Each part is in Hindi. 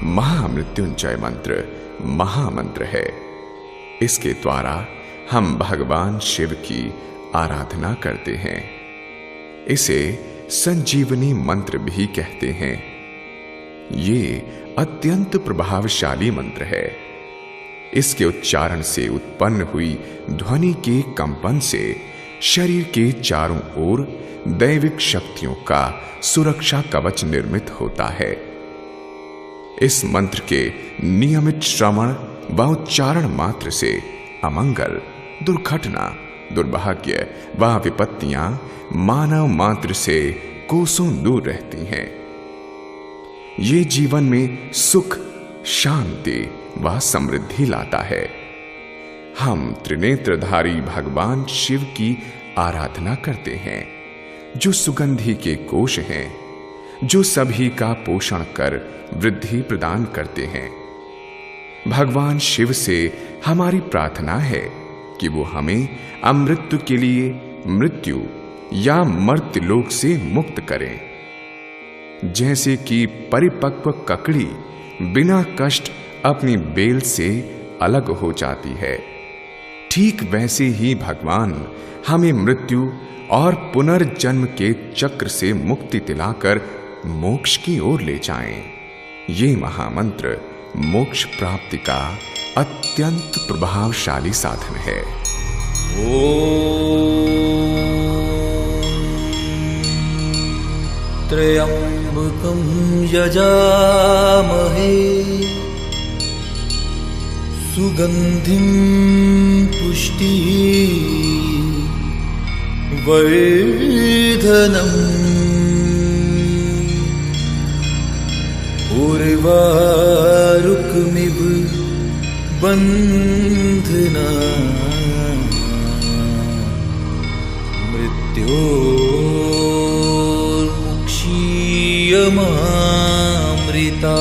महामृत्युंजय मंत्र महामंत्र है। इसके द्वारा हम भगवान शिव की आराधना करते हैं। इसे संजीवनी मंत्र भी कहते हैं। ये अत्यंत प्रभावशाली मंत्र है। इसके उच्चारण से उत्पन्न हुई ध्वनि के कंपन से शरीर के चारों ओर दैविक शक्तियों का सुरक्षा कवच निर्मित होता है। इस मंत्र के नियमित श्रवण व उच्चारण मात्र से अमंगल, दुर्घटना, दुर्भाग्य व विपत्तियां मानव मात्र से कोसों दूर रहती हैं। ये जीवन में सुख, शांति व समृद्धि लाता है। हम त्रिनेत्रधारी भगवान शिव की आराधना करते हैं, जो सुगंधि के कोश हैं, जो सभी का पोषण कर वृद्धि प्रदान करते हैं। भगवान शिव से हमारी प्रार्थना है कि वो हमें अमृत्यु के लिए मृत्यु या मर्त्यलोक से मुक्त करें। जैसे कि परिपक्व ककड़ी बिना कष्ट अपनी बेल से अलग हो जाती है, ठीक वैसे ही भगवान हमें मृत्यु और पुनर्जन्म के चक्र से मुक्ति दिलाकर मोक्ष की ओर ले जाएं। ये महामंत्र मोक्ष प्राप्ति का अत्यंत प्रभावशाली साधन है। त्र्यंबकं यजामहे सुगंधिं पुष्टिः वर्धनम् उर्वारुकमिव बन्धना मृत्योर्मुक्षीयमामृता।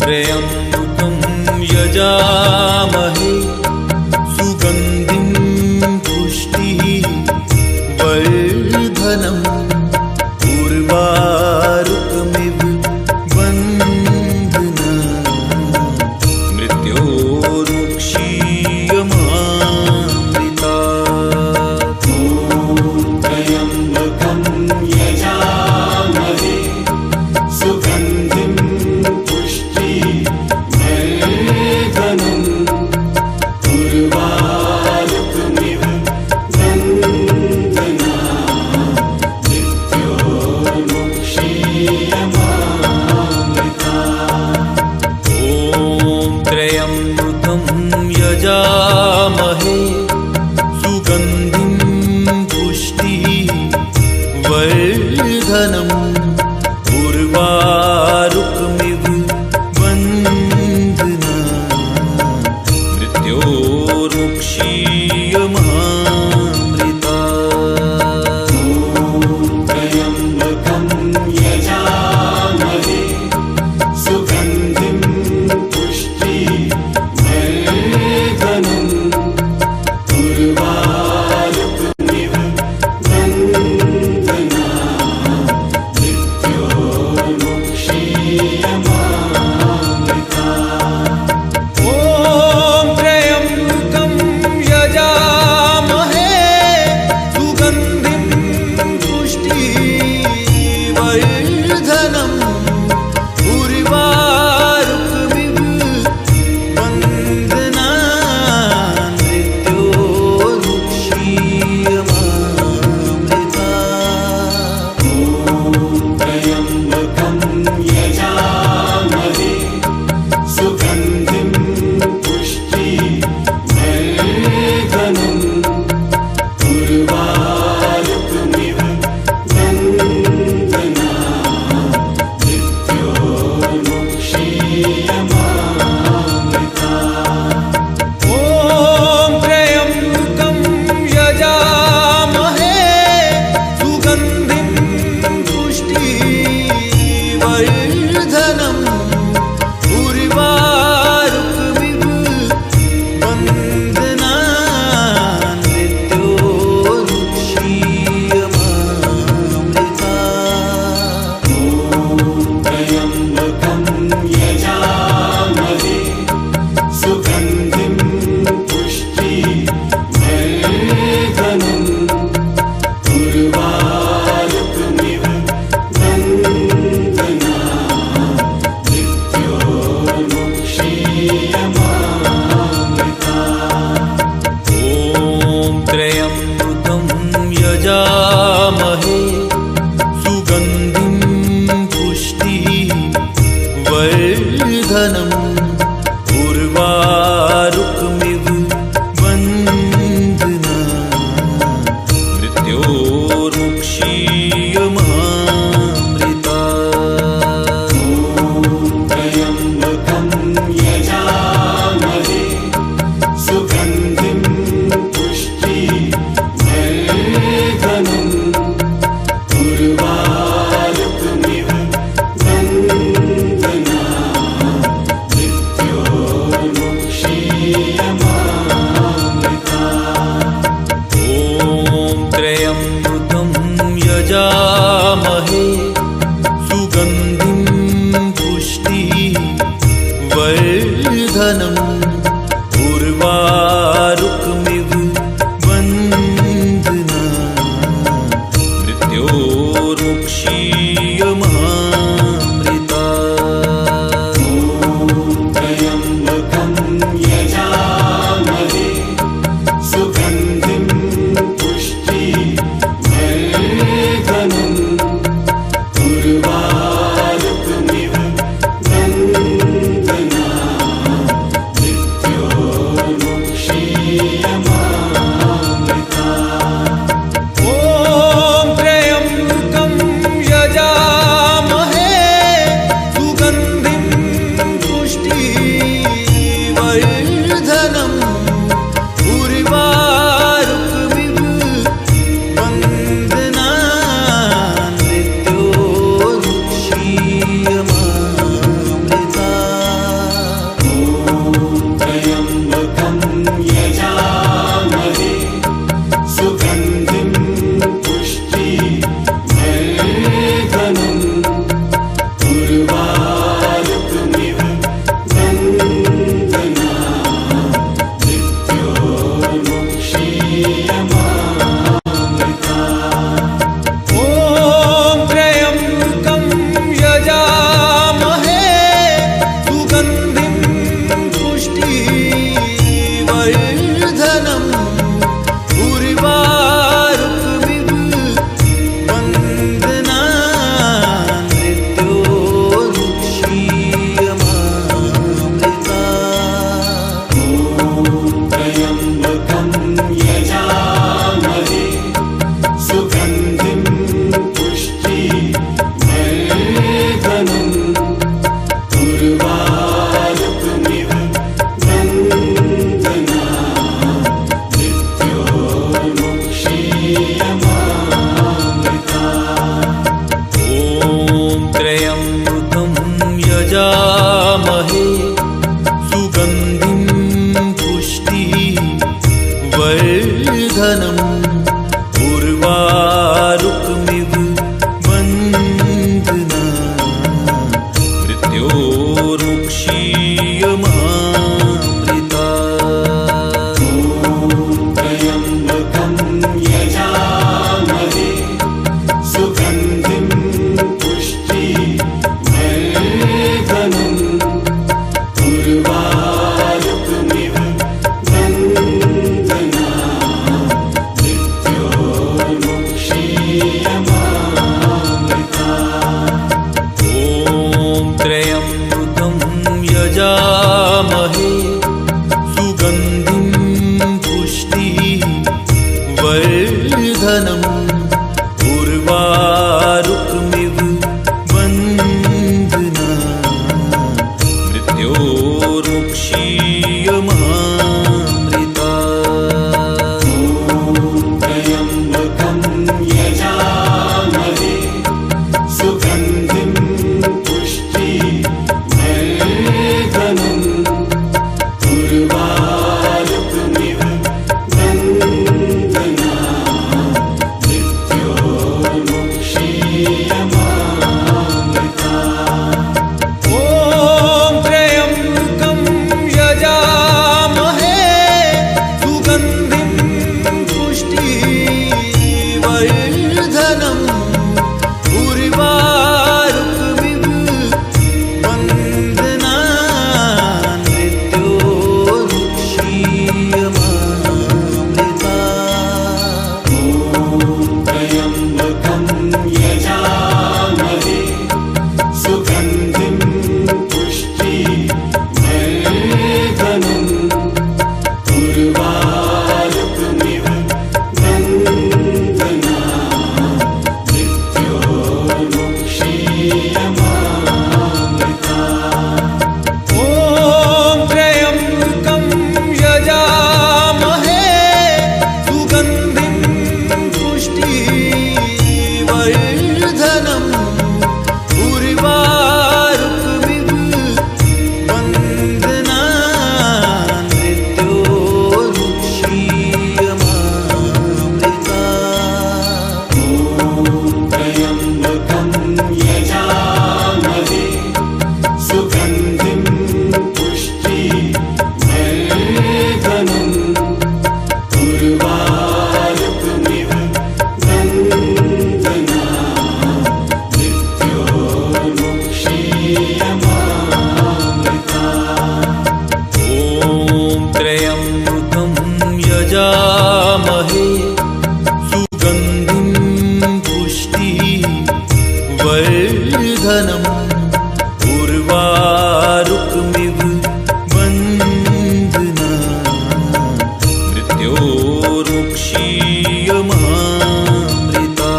त्र्यंबकं यजामहे सुगंधिं पुष्टिः वर्धनम् उर्वारुकमिव वन्दना मृत्योर्मुक्षीयमामृता। त्र्यम्बकं यजामहे सुगन्धिं पुष्टिवर्धनम् उर्वारुकमिव वन्दना मृत्योर्मुक्षीयमामृता। ॐ त्र्यम्बकं यजामहे सुगन्धिं पुष्टिवर्धनम् उर्वारुकमिव वन्दना मृत्योर्मुक्षीयमामृता। त्र्यम्बकं यजामहे सुगन्धिं पुष्टिवर्धनम् उर्वारुकमिव वन्दना मृत्योर्मुक्षीयमामृता। ॐ त्र्यम्बकं यजामहे सुगन्धिं पुष्टिवर्धनम् उर्वारुकमिव वन्दना मृत्योर्मुक्षीयमामृता। त्र्यम्बकं यजामहे सुगन्धिं पुष्टिवर्धनम् उर्वारुकमिव वन्दना मृत्योर्मुक्षीयमामृता। ॐ त्र्यम्बकं यजामहे सुगन्धिं पुष्टिवर्धनम् उर्वारुकमिव वन्दना मृत्योर्मुक्षीयमामृता।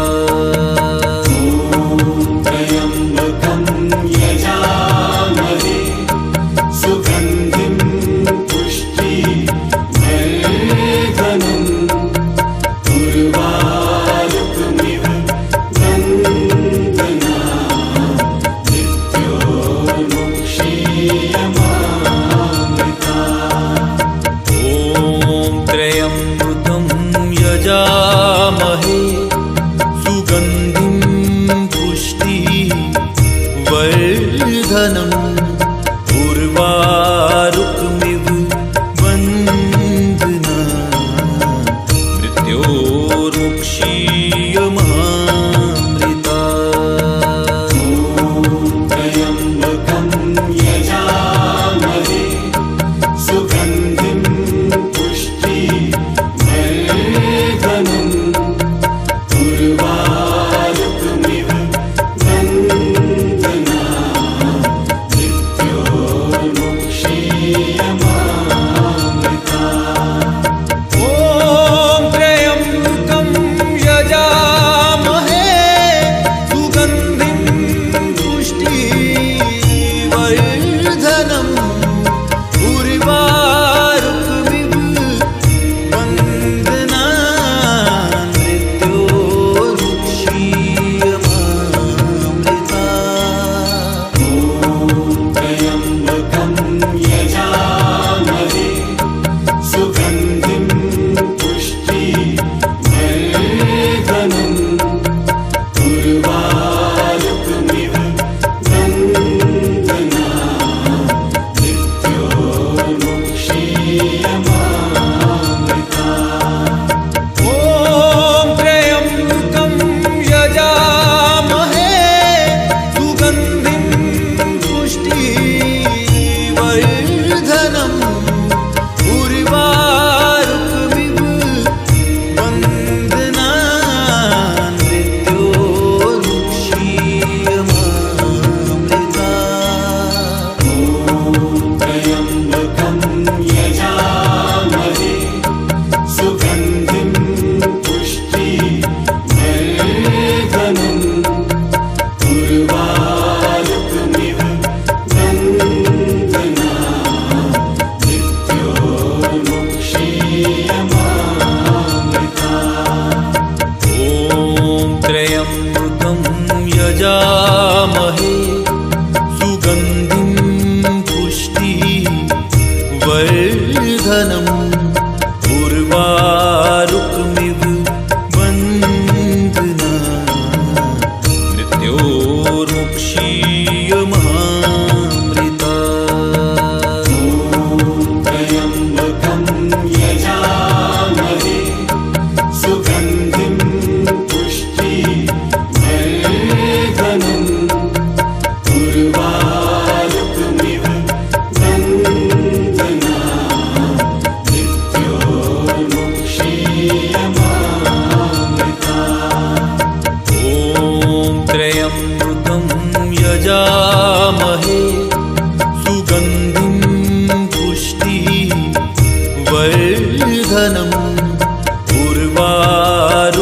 त्र्यम्बकं यजामहे सुगन्धिं पुष्टिवर्धनम् उर्वारुकमिव वन्दना मृत्योर्मुक्षीयमामृता। ॐ त्र्यम्बकं यजामहे सुगन्धिं पुष्टिवर्धनम् उर्वारुकमिव वन्दना मृत्योर्मुक्षीयमामृता। त्र्यम्बकं यजामहे सुगन्धिं पुष्टिवर्धनम् उर्वारुकमिव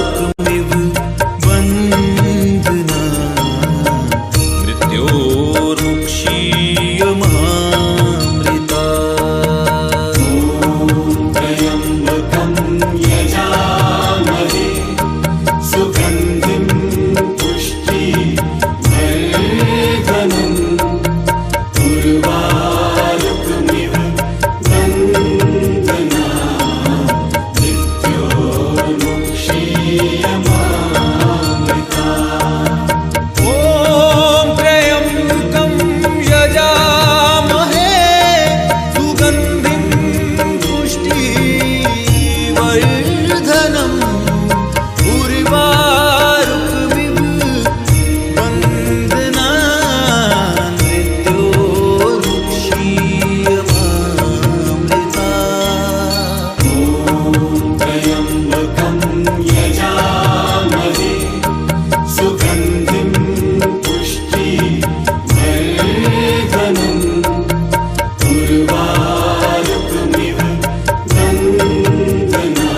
मारुतमिव बन्धना मृत्योर्मुक्षीयमामृता त्र्यम्बकं यजामहे सुगन्धिं पुष्टिवर्धनम् उर्वारुकमिव बन्धना मृत्योर्मुक्षीयमामृता ॐ त्र्यम्बकं यजामहे सुगन्धिं पुष्टिवर्धनम् उर्वारुकमिव बन्धना मृत्योर्मुक्षीयमामृता त्र्यम्बकं यजामहे सुगन्धिं पुष्टिवर्धनम् उर्वारुकमिव बन्धना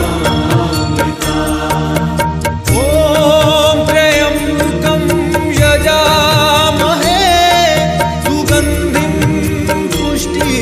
मृत्योर्मुक्षीयमामृता ॐ त्र्यम्बकं यजामहे सुगन्धिं पुष्टिवर्धनम्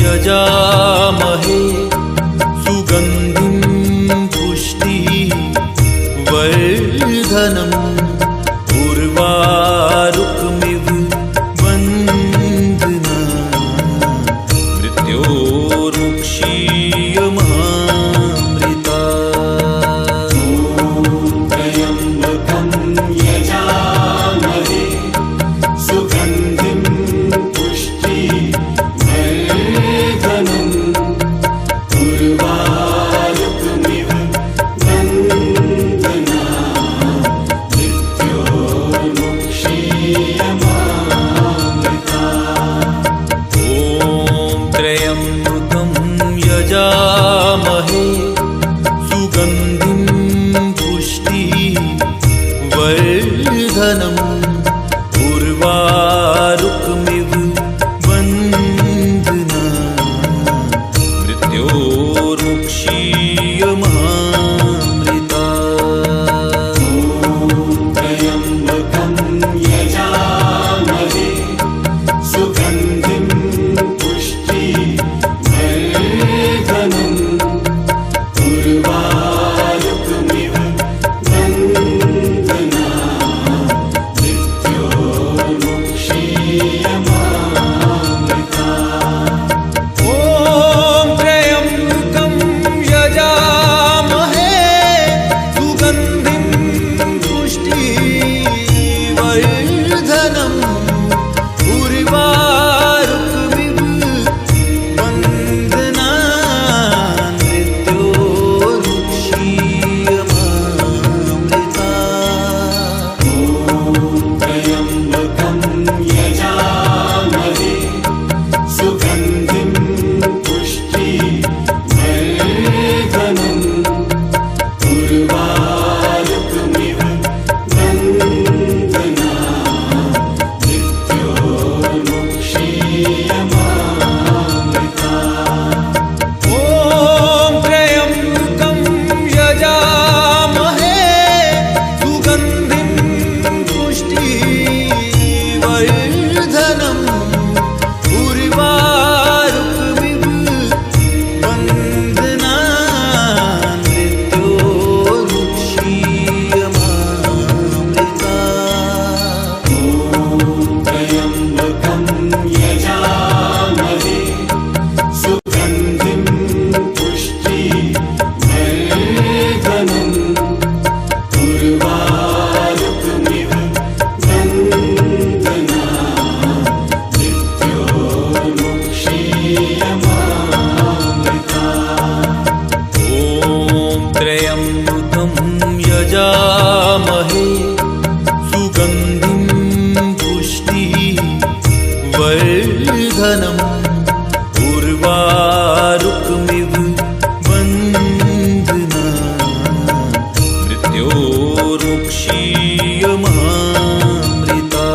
यजामहे सुगन्धिं पुष्टिवर्धनम् उर्वारुकमिव बन्धना मृत्योर्मुक्षीयमामृता। त्र्यम्बकं यजामहे सुगन्धिं पुष्टिवर्धनम् उर्वारुकमिव बन्धना मृत्योर्मुक्षीयमामृता। ॐ त्र्यम्बकं यजामहे सुगन्धिं पुष्टिवर्धनम् उर्वारुकमिव बन्धना मृत्योर्मुक्षीयमामृता। त्र्यम्बकं यजामहे सुगन्धिं पुष्टिवर्धनम् उर्वारुकमिव बन्धना मृत्योर्मुक्षीयमामृता। ॐ त्र्यम्बकं यजामहे सुगन्धिं पुष्टिवर्धनम् उर्वारुकमिव बन्धना मृत्योर्मुक्षीयमामृता। त्र्यम्बकं यजामहे सुगन्धिं पुष्टिवर्धनम् उर्वारुकमिव बन्धना मृत्योर्मुक्षीयमामृता। ॐ त्र्यम्बकं यजामहे सुगन्धिं पुष्टिवर्धनम् उर्वारुकमिव बन्धना मृत्योर्मुक्षीयमामृता। त्र्यम्बकं यजामहे सुगन्धिं पुष्टिवर्धनम् उर्वारुकमिव बन्धना मृत्योर्मुक्षीयमामृता। ॐ त्र्यम्बकं यजामहे सुगन्धिं पुष्टिवर्धनम् उर्वारुकमिव बन्धना मृत्योर्मुक्षीयमामृता।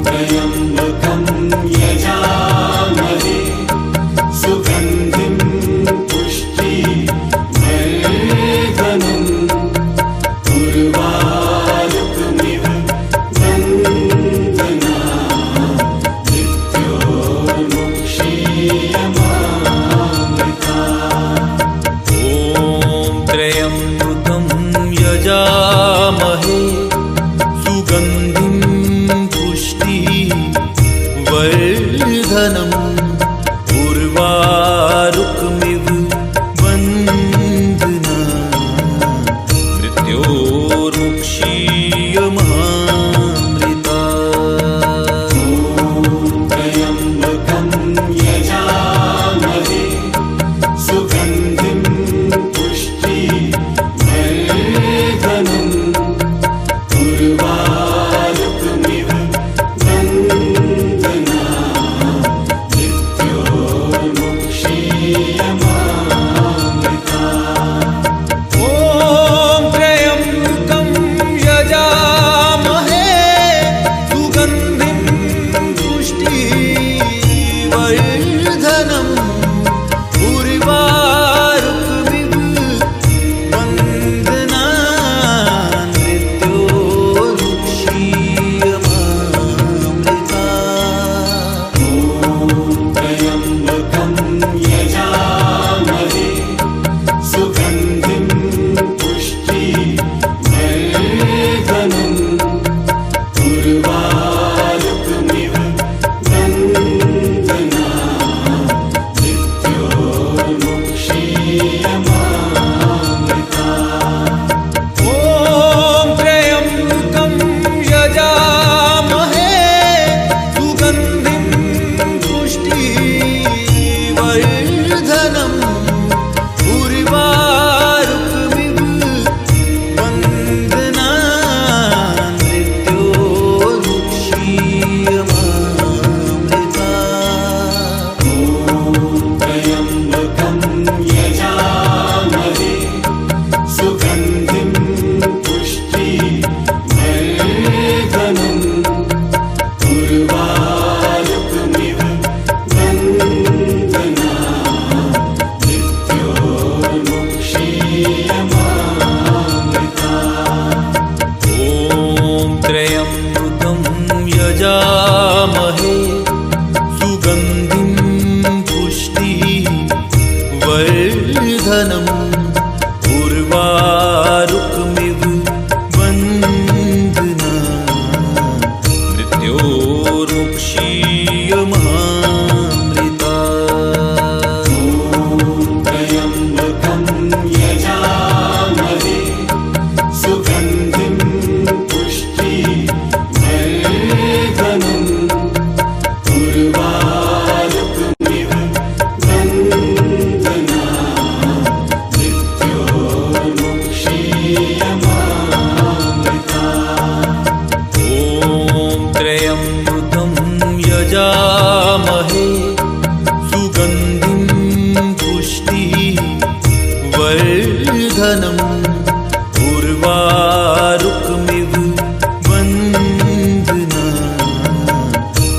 त्र्यम्बकं यजामहे सुगन्धिं पुष्टिवर्धनम् उर्वारुकमिव बन्धना मृत्योर्मुक्षीयमामृता। ॐ त्र्यम्बकं यजामहे सुगन्धिं पुष्टिवर्धनम् उर्वारुकमिव बन्धना मृत्योर्मुक्षीयमामृता। त्र्यम्बकं यजामहे सुगन्धिं पुष्टिवर्धनम् उर्वारुकमिव बन्धना मृत्योर्मुक्षीयमामृता। ॐ त्र्यम्बकं यजामहे सुगन्धिं पुष्टिवर्धनम् उर्वारुकमिव बन्धना मृत्योर्मुक्षीयमामृता। यजामहे सुगन्धिं पुष्टिवर्धनम् उर्वारुकमिव बन्धना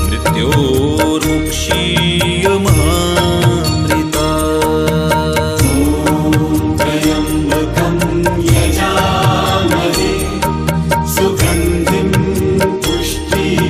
मृत्योर्मुक्षीयमामृता त्र्यम्बकं यजामहे सुगन्धिं पुष्टिवर्धनम्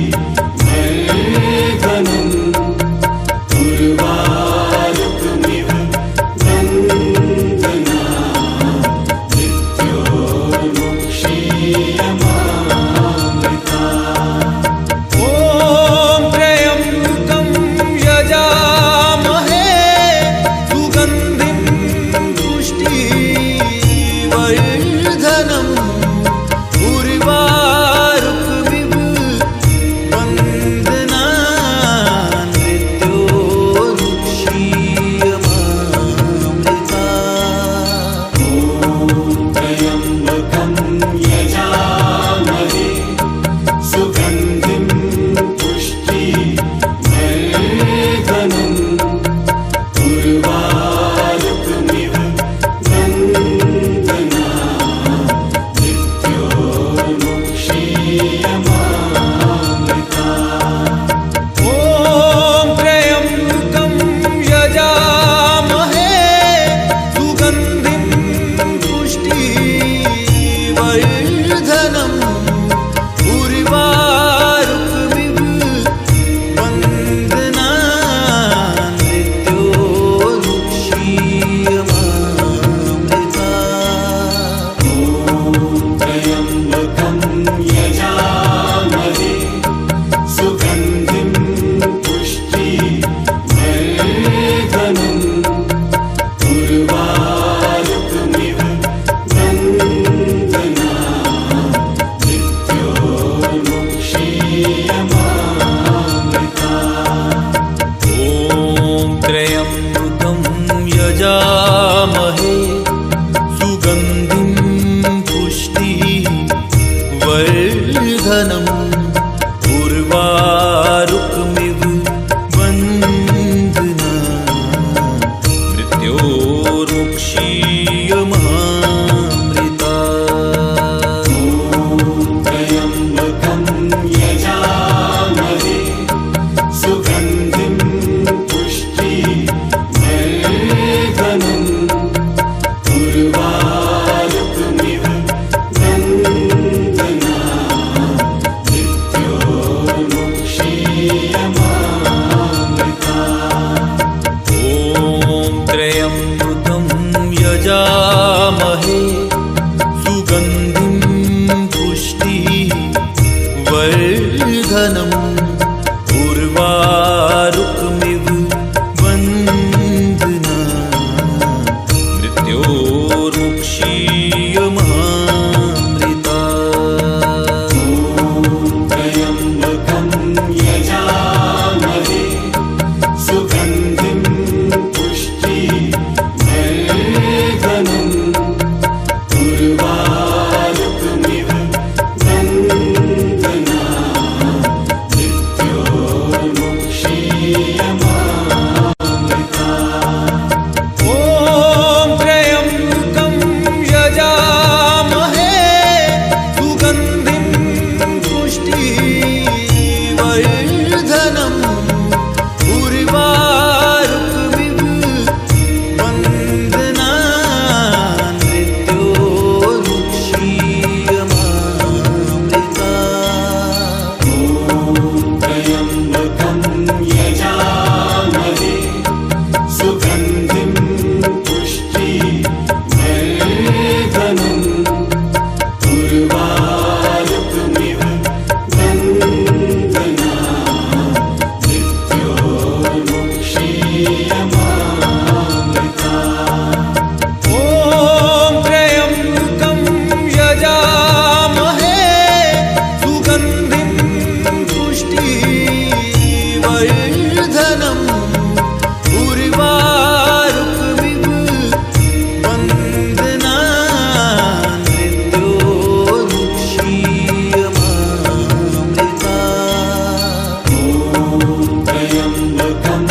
त्र्यम्बकं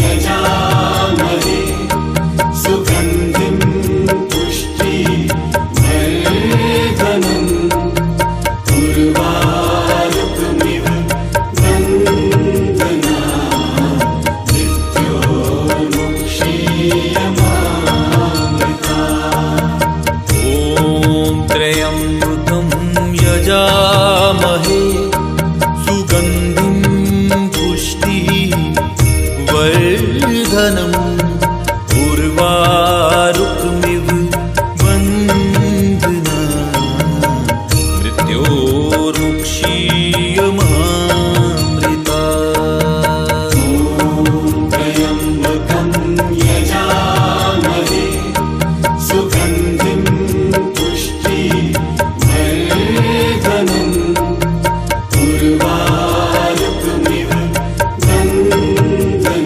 यजामहे सुगन्धिं पुष्टिवर्धनम् उर्वारुकमिव बन्धनात् मृत्योर्मुक्षीयमामृतात्। ॐ त्र्यम्बकं यजामहे सुगन्धिं पुष्टिवर्धनम् उर्वारुकमिव बन्धनात् मृत्योर्मुक्षीयमामृतात्। त्र्यम्बकं यजामहे सुगन्धिं पुष्टिवर्धनम् उर्वारुकमिव बन्धनात्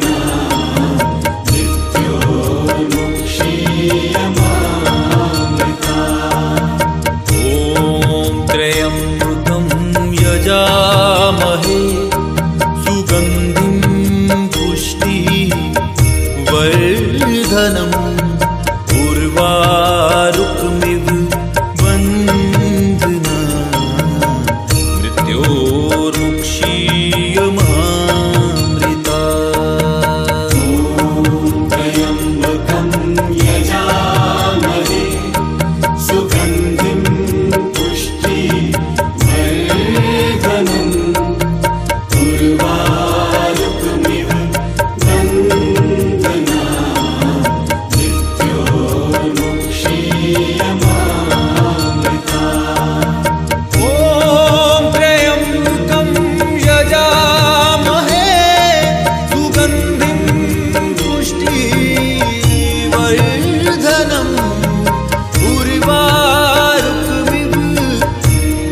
मृत्योर्मुक्षीयमामृतात्। ॐ त्र्यम्बकं यजामहे सुगन्धिं पुष्टिवर्धनम् उर्वारुकमिव बन्धनात् मृत्योर्मुक्षीयमामृतात्। त्र्यम्बकं यजामहे सुगन्धिं पुष्टिवर्धनम् उर्वारुकमिव बन्धनात् मृत्योर्मुक्षीयमामृतात्। ॐ त्र्यम्बकं यजामहे सुगन्धिं पुष्टिवर्धनम् उर्वारुकमिव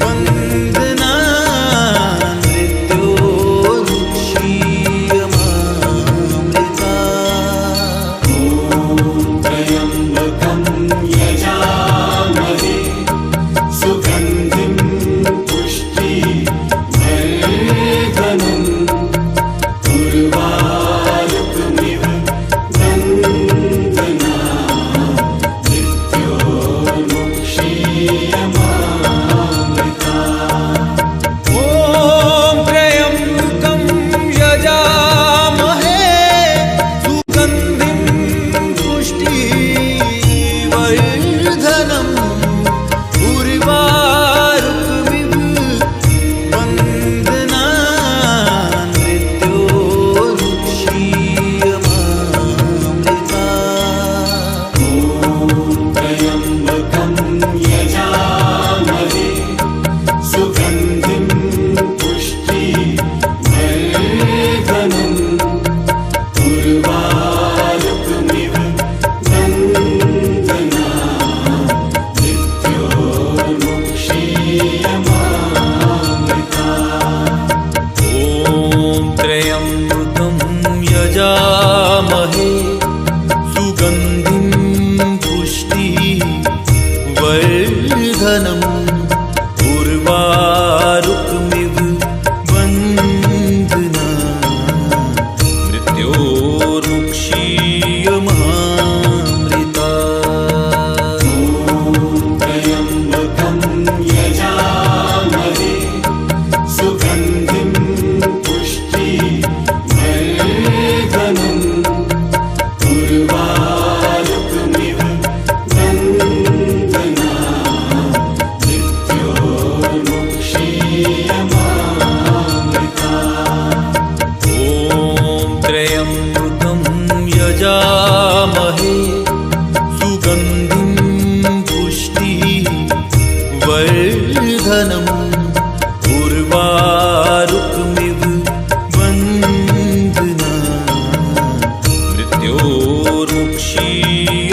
बन्धनात् मृत्योर्मुक्षीयमामृतात्। त्र्यम्बकं यजामहे सुगन्धिं पुष्टिवर्धनम् उर्वारुकमिव बन्धनात् मृत्योर्मुक्षीयमामृतात्। ॐ त्र्यम्बकं यजामहे सुगन्धिं पुष्टिवर्धनम् उर्वारुकमिव बन्धनात् मृत्योर्मुक्षीयमामृतात्। त्र्यम्बकं यजामहे सुगन्धिं पुष्टिवर्धनम् उर्वारुकमिव बन्धनात् मृत्योर्मुक्षीयमामृतात्। ॐ त्र्यम्बकं यजामहे सुगन्धिं पुष्टिवर्धनम् उर्वारुकमिव बन्धनात् मृत्योर्मुक्षीयमामृतात्। त्र्यम्बकं यजामहे सुगन्धिं पुष्टिवर्धनम् उर्वारुकमिव बन्धनात् मृत्योर्मुक्षीयमामृतात्। ॐ त्र्यम्बकं यजामहे सुगन्धिं पुष्टिवर्धनम् उर्वारुकमिव बन्धनात् मृत्योर्मुक्षीयमामृतात्।